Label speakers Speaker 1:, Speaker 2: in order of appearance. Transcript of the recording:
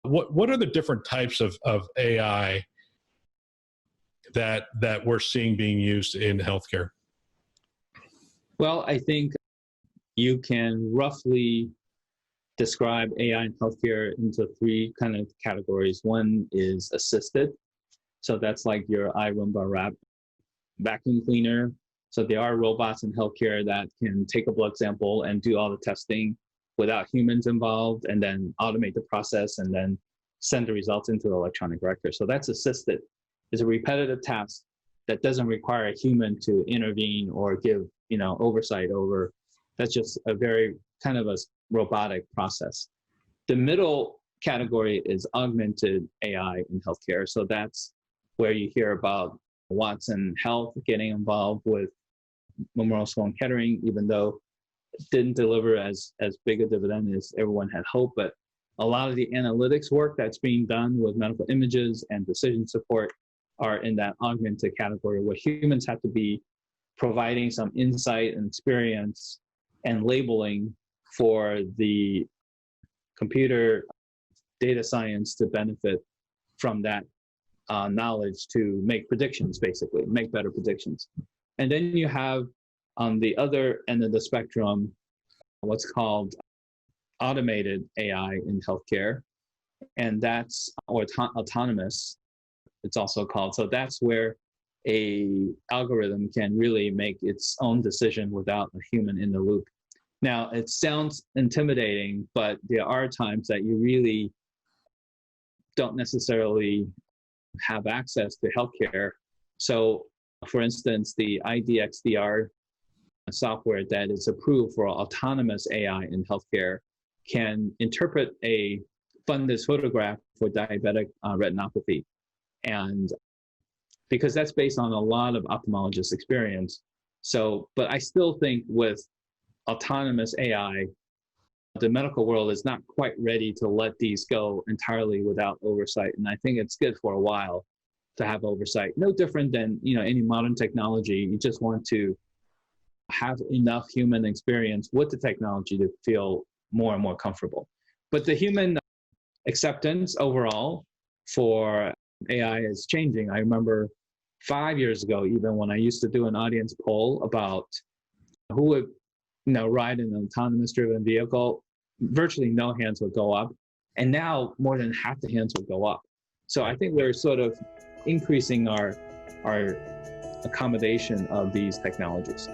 Speaker 1: What are the different types of AI that we're seeing being used in healthcare?
Speaker 2: Well, I think you can roughly describe AI in healthcare into three kind of categories. One is assisted. So that's like your iRoomba vacuum cleaner. So there are robots in healthcare that can take a blood sample and do all the testing without humans involved, and then automate the process and then send the results into the electronic record. So that's assisted. It's a repetitive task that doesn't require a human to intervene or give, oversight over. That's just a very kind of a robotic process. The middle category is augmented AI in healthcare. So that's where you hear about Watson Health getting involved with Memorial Sloan Kettering, even though it didn't deliver as big a dividend as everyone had hoped. But a lot of the analytics work that's being done with medical images and decision support are in that augmented category, where humans have to be providing some insight and experience and labeling for the computer data science to benefit from that knowledge to make predictions, basically, make better predictions. And then you have on the other end of the spectrum, what's called automated AI in healthcare, and that's autonomous, it's also called. So that's where a algorithm can really make its own decision without a human in the loop. Now, it sounds intimidating, but there are times that you really don't necessarily have access to healthcare. So, for instance, the IDXDR software that is approved for autonomous AI in healthcare can interpret a fundus photograph for diabetic retinopathy. And because that's based on a lot of ophthalmologist experience. So, but I still think with autonomous AI, the medical world is not quite ready to let these go entirely without oversight. And I think it's good for a while to have oversight. No different than, any modern technology. You just want to have enough human experience with the technology to feel more and more comfortable. But the human acceptance overall for AI is changing. I remember 5 years ago, even when I used to do an audience poll about who would ride in an autonomous driven vehicle, virtually no hands would go up. And now more than half the hands would go up. So I think we're sort of increasing our accommodation of these technologies.